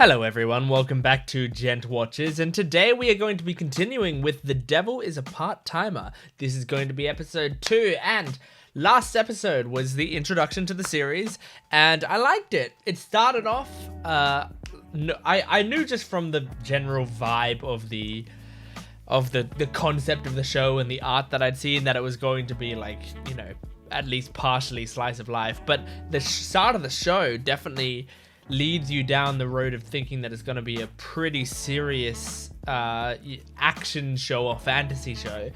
Hello everyone, welcome back to Gent Watches, and today we are going to be continuing with The Devil is a Part-Timer. This is going to be episode 2, and last episode was the introduction to the series, and I liked it. It started off, I knew just from the general vibe of the concept of the show and the art that I'd seen that it was going to be like, you know, at least partially slice of life, but the start of the show definitely leads you down the road of thinking that it's going to be a pretty serious action show or fantasy show,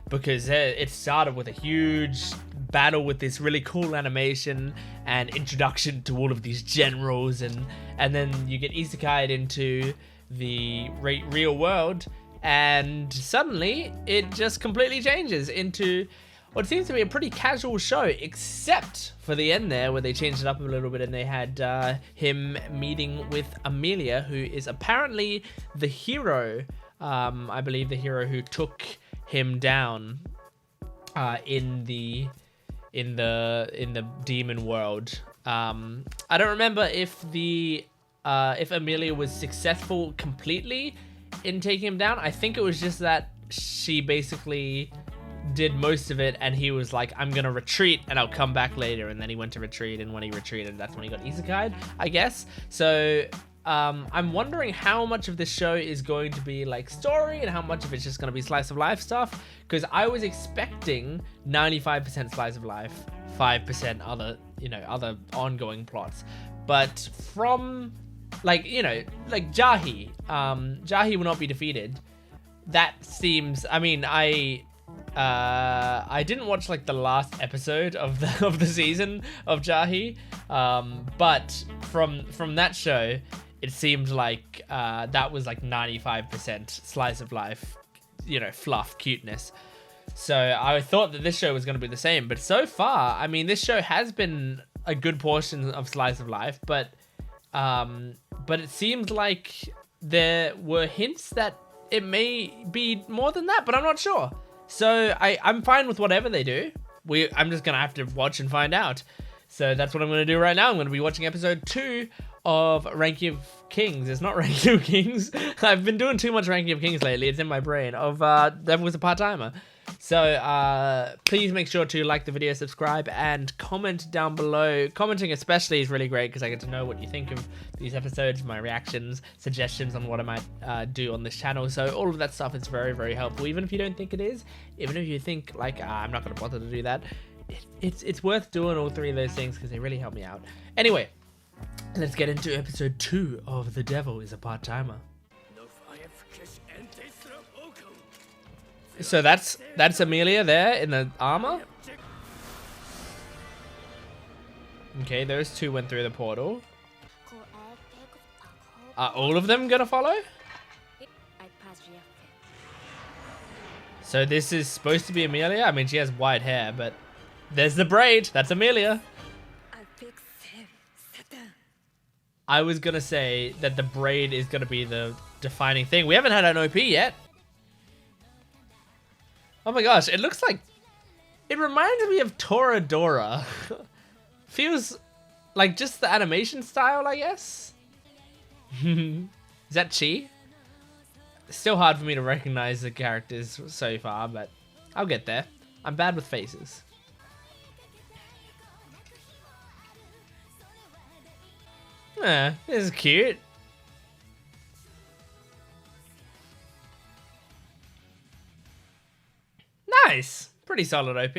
because it started with a huge battle with this really cool animation and introduction to all of these generals, and then you get isekai'd into the real world, and suddenly it just completely changes into what seems to be a pretty casual show, except for the end there where they changed it up a little bit and they had him meeting with Amelia, who is apparently the hero, I believe the hero who took him down in the demon world. I don't remember if Amelia was successful completely in taking him down. I think it was just that she basically did most of it and he was like, I'm gonna retreat and I'll come back later, and then he went to retreat, and when he retreated, that's when he got isekai'd, I guess. So I'm wondering how much of this show is going to be like story and how much of it's just going to be slice of life stuff, because I was expecting 95% slice of life, 5% other ongoing plots. But from like Jahi will not be defeated. That seems, I mean, I didn't watch like the last episode of the season of Jahi, but from that show, it seemed like that was like 95% slice of life, fluff, cuteness. So I thought that this show was going to be the same, but so far, I mean, this show has been a good portion of slice of life, but it seems like there were hints that it may be more than that, but I'm not sure. So I'm fine with whatever they do. I'm just going to have to watch and find out. So that's what I'm going to do right now. I'm going to be watching episode 2 of Ranking of Kings. It's not Ranking of Kings. I've been doing too much Ranking of Kings lately. It's in my brain. Of Devil was a Part-Timer. So please make sure to like the video, subscribe, and comment down below. Commenting especially is really great because I get to know what you think of these episodes, my reactions, suggestions on what I might do on this channel. So all of that stuff is very, very helpful. Even if you don't think it is, even if you think like, I'm not going to bother to do that, it's worth doing all 3 of those things because they really help me out. Anyway, let's get into episode 2 of The Devil is a Part-Timer. So that's Amelia there in the armor. Okay, those 2 went through the portal. Are all of them gonna follow? So this is supposed to be Amelia? I mean, she has white hair, but there's the braid. That's Amelia. I was gonna say that the braid is gonna be the defining thing. We haven't had an OP yet. Oh my gosh, it looks like... It reminds me of Toradora. Feels like just the animation style, I guess? Is that Chi? It's still hard for me to recognize the characters so far, but I'll get there. I'm bad with faces. This is cute. Nice. Pretty solid OP.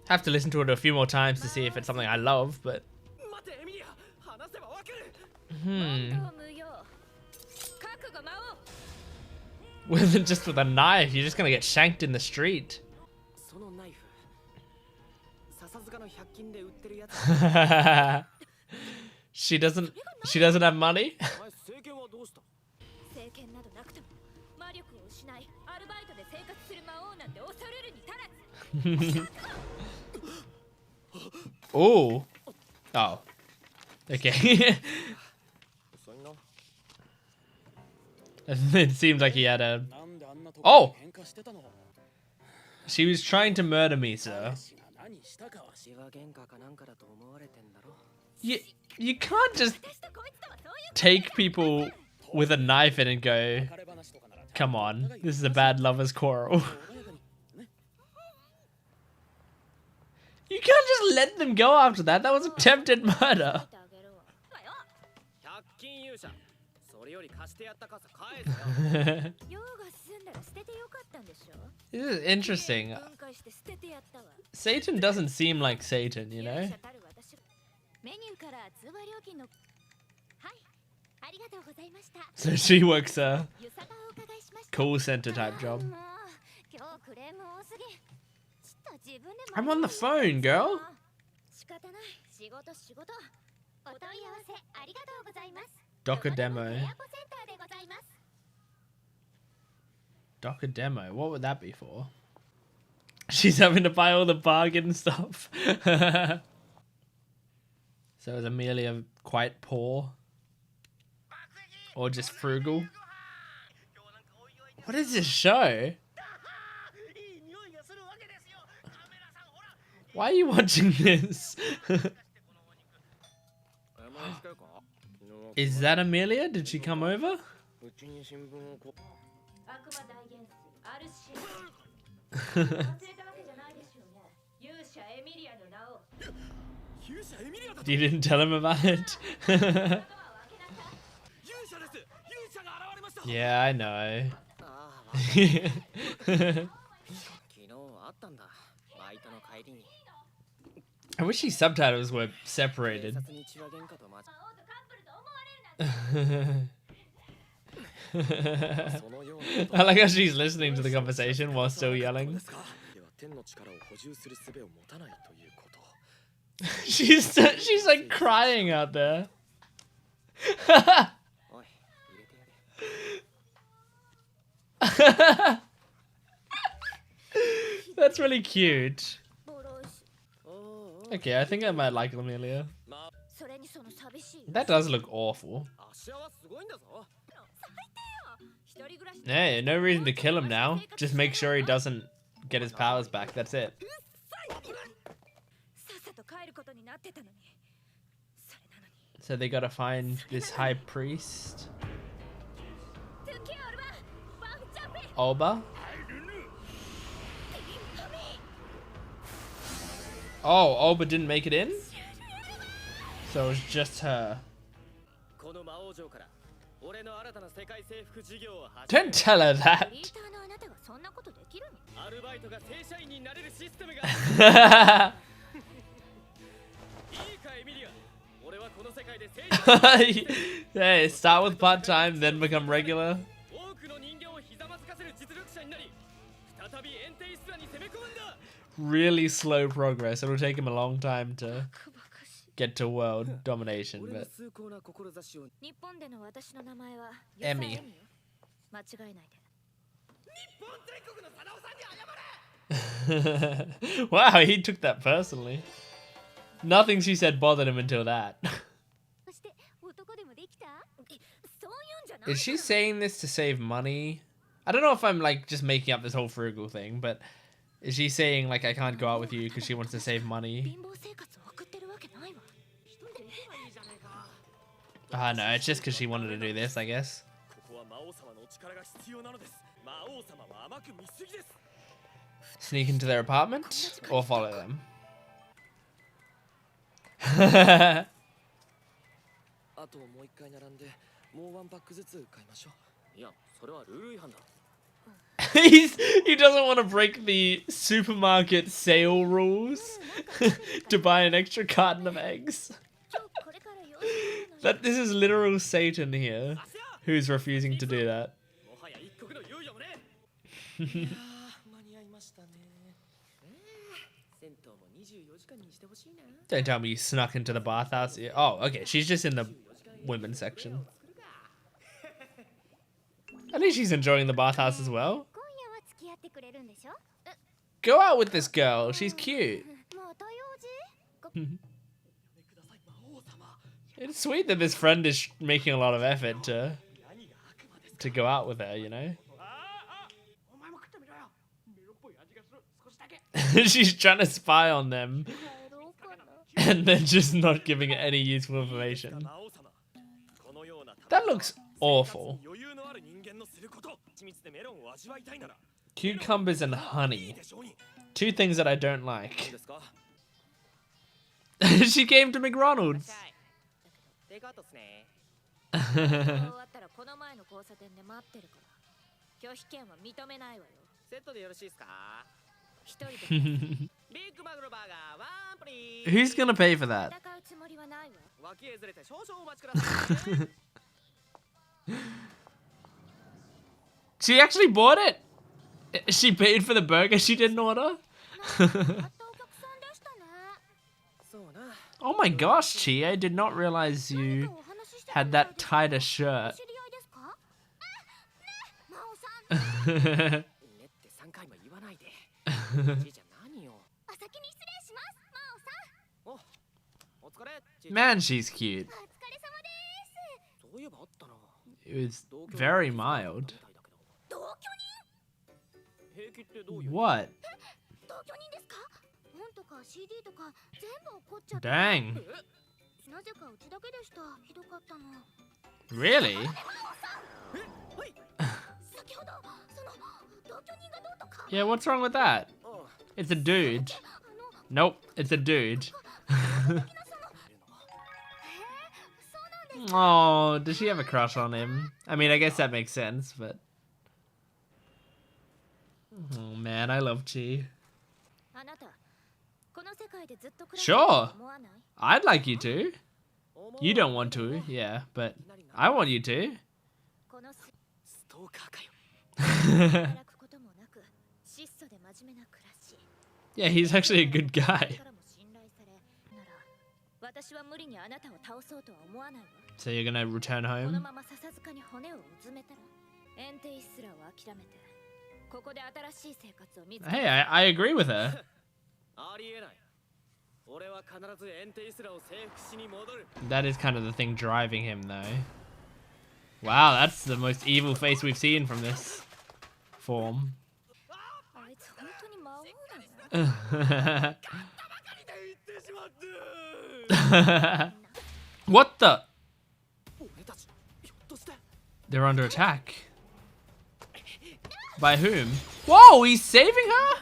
Have to listen to it a few more times to see if it's something I love, but... Just with a knife, you're just gonna get shanked in the street. She doesn't have money? Oh. Oh. Okay. It seemed like he had a... Oh! She was trying to murder me, sir. You can't just... take people with a knife in and go, come on, this is a bad lover's quarrel. You can't just let them go after that. That was attempted murder. This is interesting. Satan doesn't seem like Satan, you know? So she works a call center type job. I'm on the phone, girl. Docker demo. Docker demo. What would that be for? She's having to buy all the bargain stuff. So is Amelia quite poor? Or just frugal? What is this show? Why are you watching this? Is that Amelia? Did she come over? You didn't tell him about it? Yeah, I know. I wish these subtitles were separated. I like how she's listening to the conversation while still yelling. She's like crying out there. That's really cute. Okay, I think I might like Amelia. That does look awful. Hey, no reason to kill him now. Just make sure he doesn't get his powers back. That's it. So they gotta find this high priest. Oba? Oh, Oba didn't make it in? So it was just her. Don't tell her that. Hey, start with part-time, then become regular. Really slow progress. It'll take him a long time to get to world domination, but... Emmy. Wow, he took that personally. Nothing she said bothered him until that. Is she saying this to save money? I don't know if I'm like just making up this whole frugal thing, but is she saying like I can't go out with you because she wants to save money? No, it's just because she wanted to do this, I guess. Sneak into their apartment or follow them? He doesn't want to break the supermarket sale rules to buy an extra carton of eggs. This is literal Satan here, who's refusing to do that. Don't tell me you snuck into the bathhouse. Oh, okay, she's just in the women's section. At least she's enjoying the bathhouse as well. Go out with this girl. She's cute. It's sweet that this friend is making a lot of effort to go out with her, you know? She's trying to spy on them. And they're just not giving any useful information. That looks awful. Cucumbers and honey. Two things that I don't like. She came to McDonald's. Who's gonna pay for that? She actually bought it. She paid for the burger she didn't order. Oh my gosh, Chi, I did not realize you had that tighter shirt. Man, she's cute. It was very mild. What? Dang. Really? Yeah, what's wrong with that? It's a dude. Nope, it's a dude. Oh, does she have a crush on him? I mean, I guess that makes sense, but... Oh man, I love Chi. Sure. I'd like you to. You don't want to, yeah, but I want you to. Yeah, he's actually a good guy. So you're gonna return home? Hey, I agree with her. That is kind of the thing driving him, though. Wow, that's the most evil face we've seen from this form. What the? They're under attack. By whom? Whoa, he's saving her?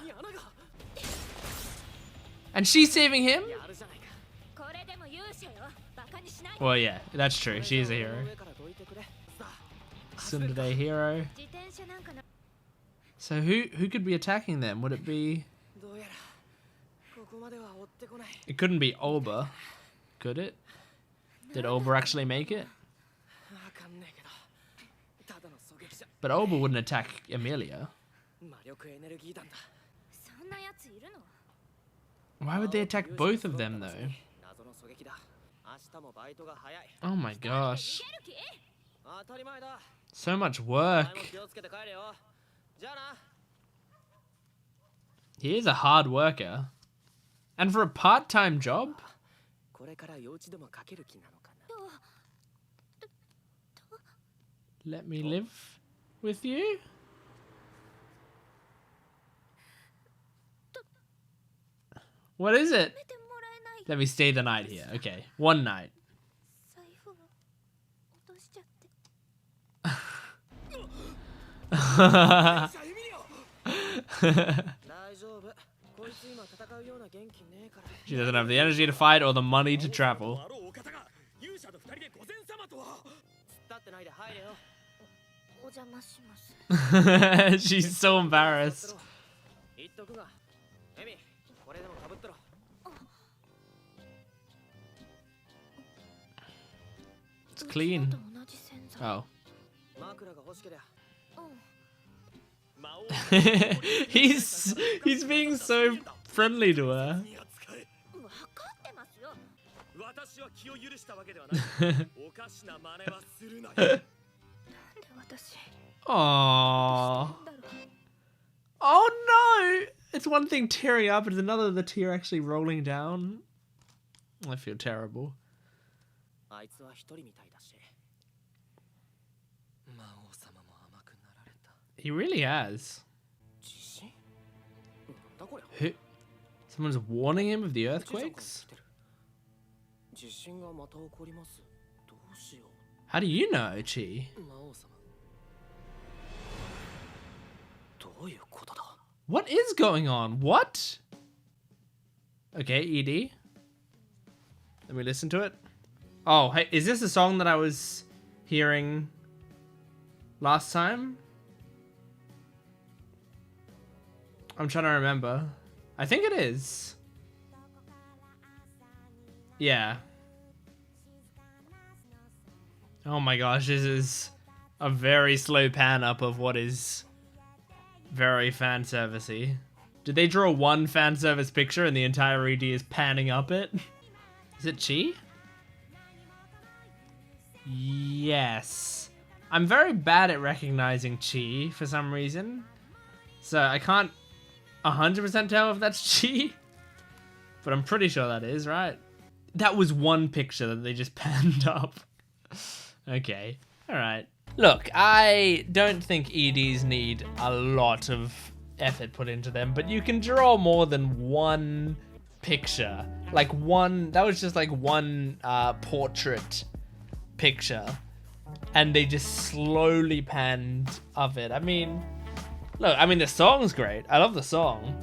And she's saving him? Well, yeah, that's true. She is a hero. Tsundere hero. So who could be attacking them? Would it be... It couldn't be Olba, could it? Did Olba actually make it? But Olba wouldn't attack Emilia. Why would they attack both of them, though? Oh my gosh. So much work. He is a hard worker. And for a part-time job? Let me live with you? What is it? Let me stay the night here. Okay, one night. She doesn't have the energy to fight or the money to travel. She's so embarrassed. It's clean. Oh. he's being so friendly to her. Aww. Oh no! It's one thing tearing up, it's another the tear actually rolling down. I feel terrible. He really has. Who? Someone's warning him of the earthquakes? How do you know, Chi? どういうことだ? What is going on? What? Okay, ED. Let me listen to it. Oh, hey, is this a song that I was hearing last time? I'm trying to remember. I think it is. Yeah. Oh my gosh, this is a very slow pan up of what is very fan servicey. Did they draw one fan service picture and the entire ED is panning up it? Is it Chi? Yes. I'm very bad at recognizing Chi for some reason. So I can't 100% tell if that's Chi. But I'm pretty sure that is, right? That was one picture that they just panned up. Okay. Alright. Look, I don't think EDs need a lot of effort put into them, but you can draw more than one picture. Like one, that was just like one portrait picture. And they just slowly panned of it. I mean, look, I mean, the song's great. I love the song.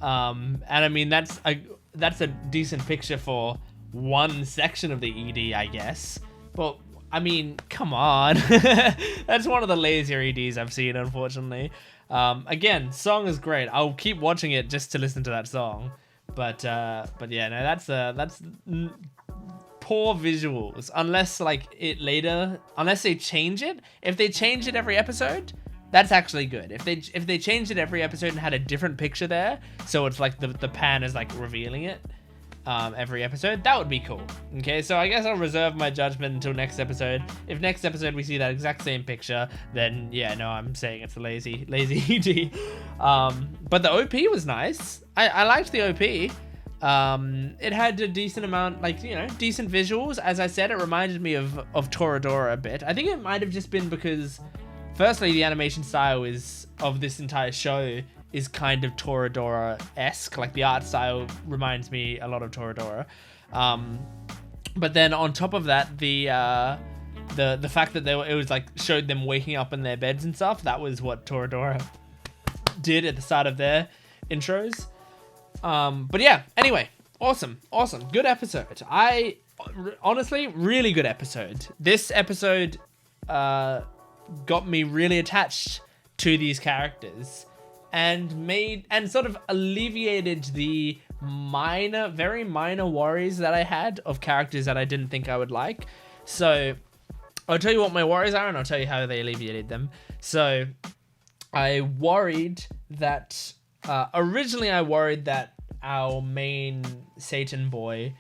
And I mean, that's a decent picture for one section of the ED, I guess. But I mean, come on. That's one of the lazier EDs I've seen, unfortunately. Again, song is great. I'll keep watching it just to listen to that song. But yeah, no, that's poor visuals. Unless unless they change it. If they change it every episode, that's actually good. If they changed it every episode and had a different picture there, so it's like the pan is like revealing it. Every episode, that would be cool. Okay, so I guess I'll reserve my judgment until next episode. If next episode we see that exact same picture, then yeah, no, I'm saying it's a lazy ED. But the OP was nice. I liked the OP. It had a decent amount, like, you know, decent visuals. As I said, it reminded me of Toradora a bit. I think it might have just been because, firstly, the animation style of this entire show is kind of Toradora-esque. Like, the art style reminds me a lot of Toradora. But then on top of that, the fact that it was like showed them waking up in their beds and stuff, that was what Toradora did at the start of their intros. But yeah, anyway, awesome. Good episode. Honestly, really good episode. This episode got me really attached to these characters. And sort of alleviated the very minor worries that I had of characters that I didn't think I would like. So I'll tell you what my worries are, and I'll tell you how they alleviated them. So I worried that originally I worried that our main Satan boy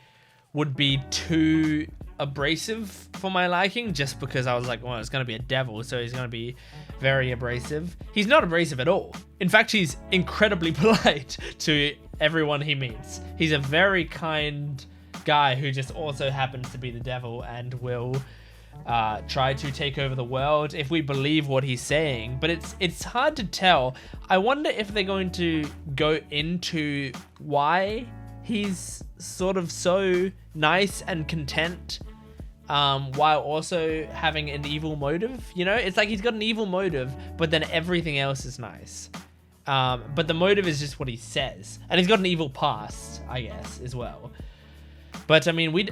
would be too abrasive for my liking, just because I was like, well, it's going to be a devil, so he's going to be very abrasive. He's not abrasive at all. In fact, he's incredibly polite to everyone he meets. He's a very kind guy who just also happens to be the devil and will try to take over the world if we believe what he's saying. But it's hard to tell. I wonder if they're going to go into why he's sort of so nice and content, while also having an evil motive. You know, it's like he's got an evil motive, but then everything else is nice. But the motive is just what he says, and he's got an evil past, I guess, as well. But I mean,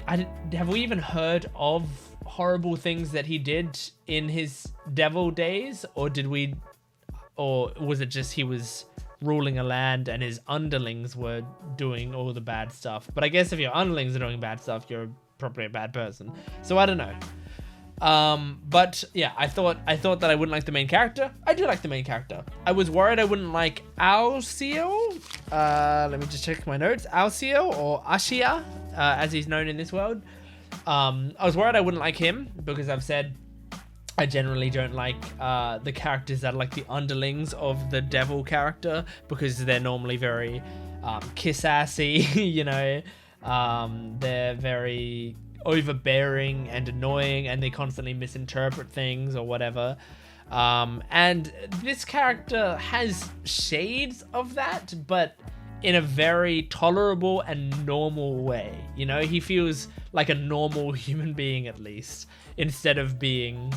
have we even heard of horrible things that he did in his devil days, or was it just he was ruling a land and his underlings were doing all the bad stuff? But I guess if your underlings are doing bad stuff, you're probably a bad person. So I don't know. But yeah, I thought that I wouldn't like the main character. I do like the main character. I was worried I wouldn't like Alcio. Let me just check my notes. Alcio, or Ashia, as he's known in this world. I was worried I wouldn't like him because I've said I generally don't like the characters that are like the underlings of the devil character, because they're normally very kiss-assy, you know. They're very overbearing and annoying, and they constantly misinterpret things or whatever. And this character has shades of that, but in a very tolerable and normal way. You know, he feels like a normal human being at least, instead of being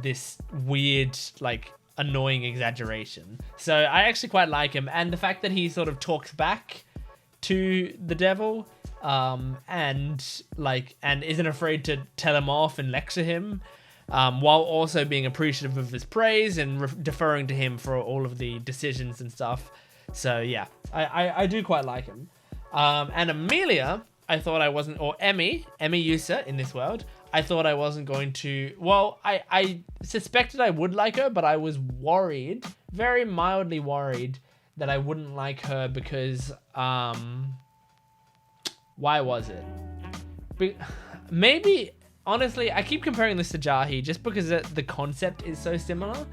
this weird, like, annoying exaggeration. So I actually quite like him, and the fact that he sort of talks back to the devil, and isn't afraid to tell him off and lecture him, while also being appreciative of his praise and deferring to him for all of the decisions and stuff. So yeah, I do quite like him. And Amelia, I thought I wasn't, or Emmy Yusa in this world, I thought I wasn't going to, well, I suspected I would like her, but I was worried, very mildly worried, that I wouldn't like her because, why was it? Maybe, honestly, I keep comparing this to Jahi just because the concept is so similar,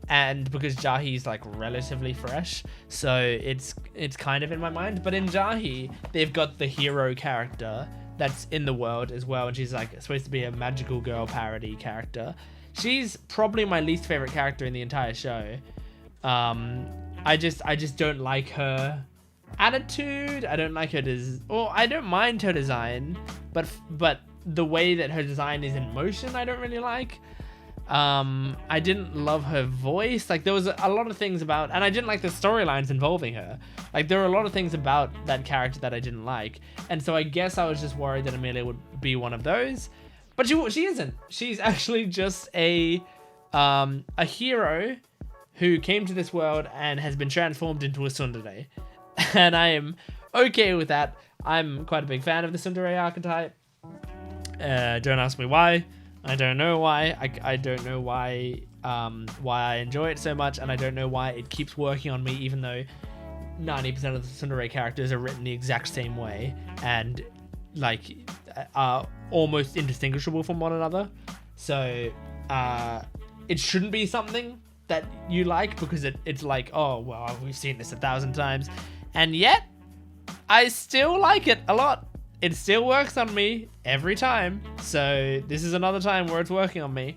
and because Jahi's like relatively fresh, so it's kind of in my mind. But in Jahi, they've got the hero character that's in the world as well, and she's like supposed to be a magical girl parody character. She's probably my least favorite character in the entire show. I just don't like her attitude. I don't like her I don't mind her design, but the way that her design is in motion, I don't really like. I didn't love her voice. Like, there was a lot of things about, and I didn't like the storylines involving her. Like, there were a lot of things about that character that I didn't like, and so I guess I was just worried that Amelia would be one of those, but she isn't. She's actually just a hero who came to this world and has been transformed into a tsundere, and I am okay with that. I'm quite a big fan of the tsundere archetype. Don't ask me why. I don't know why. I don't know why I enjoy it so much, and I don't know why it keeps working on me, even though 90% of the tsundere characters are written the exact same way and like are almost indistinguishable from one another. So it shouldn't be something that you like, because it's like, oh well, we've seen this 1,000 times, and yet I still like it a lot. It still works on me every time, so this is another time where it's working on me.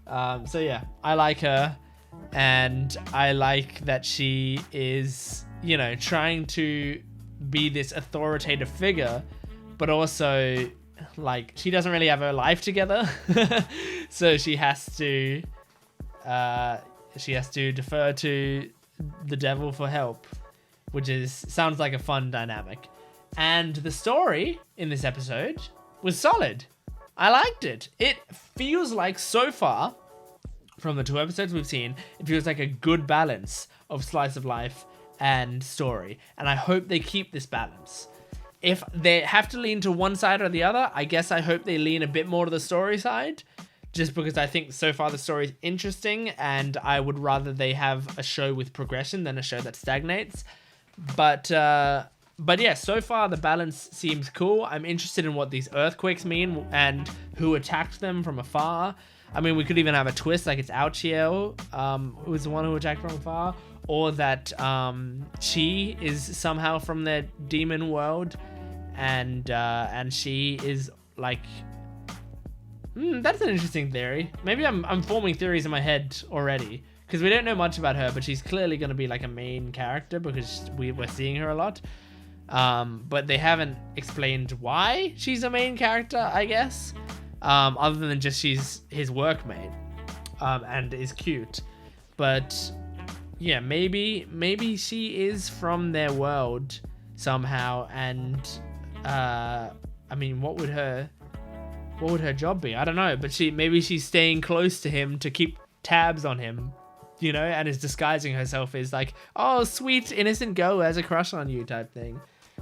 So yeah, I like her, and I like that she is, you know, trying to be this authoritative figure, but also, like, she doesn't really have her life together, so she has to defer to the devil for help, which sounds like a fun dynamic. And the story in this episode was solid. I liked it. It feels like, so far, from the 2 episodes we've seen, it feels like a good balance of slice of life and story. And I hope they keep this balance. If they have to lean to one side or the other, I guess I hope they lean a bit more to the story side, just because I think so far the story is interesting, and I would rather they have a show with progression than a show that stagnates. But yeah, so far the balance seems cool. I'm interested in what these earthquakes mean and who attacked them from afar. I mean, we could even have a twist, like it's Aochiel who was the one who attacked from afar, or that Chi is somehow from their demon world, and she is like, that's an interesting theory. Maybe I'm forming theories in my head already, because we don't know much about her, but she's clearly going to be like a main character because we're seeing her a lot. But they haven't explained why she's a main character, I guess, other than just she's his workmate, and is cute. But yeah, maybe she is from their world somehow, and I mean, what would her job be? I don't know, but maybe she's staying close to him to keep tabs on him, you know, and is disguising herself as like, oh, sweet innocent girl who has a crush on you type thing.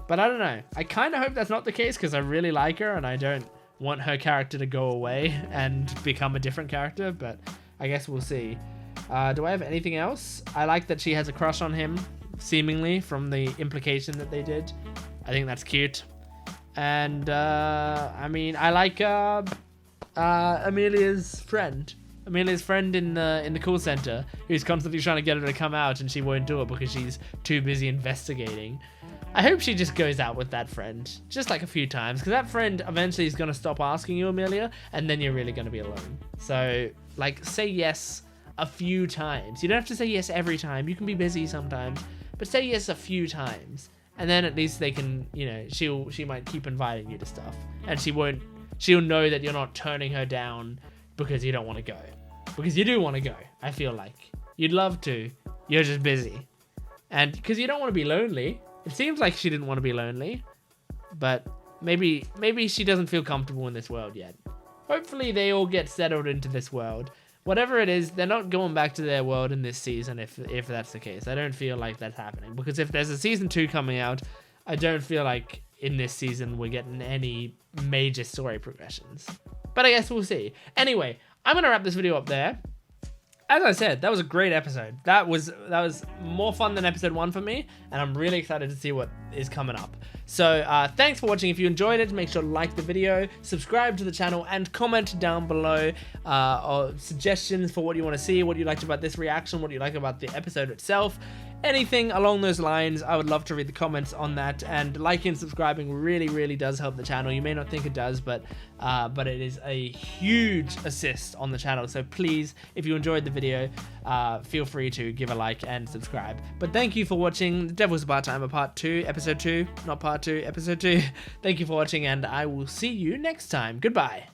But I don't know. I kind of hope that's not the case, because I really like her and I don't want her character to go away and become a different character, but I guess we'll see. Do I have anything else? I like that she has a crush on him, seemingly, from the implication that they did. I think that's cute. And I mean, I like Amelia's friend. Amelia's friend in the call center, who's constantly trying to get her to come out, and she won't do it because she's too busy investigating. I hope she just goes out with that friend, just like a few times, because that friend eventually is going to stop asking you, Amelia, and then you're really going to be alone. So, like, say yes a few times. You don't have to say yes every time. You can be busy sometimes, but say yes a few times, and then at least they can, you know, she might keep inviting you to stuff, and she'll know that you're not turning her down because you don't want to go, because you do want to go. I feel like you'd love to, you're just busy, and because you don't want to be lonely. It seems like she didn't want to be lonely, but maybe she doesn't feel comfortable in this world yet. Hopefully they all get settled into this world. Whatever it is, they're not going back to their world in this season if that's the case. I don't feel like that's happening, because if there's a season 2 coming out, I don't feel like in this season we're getting any major story progressions. But I guess we'll see. Anyway, I'm going to wrap this video up there. As I said, that was a great episode. That was more fun than episode 1 for me, and I'm really excited to see what is coming up. So thanks for watching. If you enjoyed it, make sure to like the video, subscribe to the channel, and comment down below or suggestions for what you want to see, what you liked about this reaction, what you like about the episode itself. Anything along those lines, I would love to read the comments on that. And liking and subscribing really does help the channel. You may not think it does, but it is a huge assist on the channel. So please, if you enjoyed the video, feel free to give a like and subscribe. But thank you for watching The Devil's Part-Timer Part 2, Episode 2, not Part 2, Episode 2. Thank you for watching, and I will see you next time. Goodbye.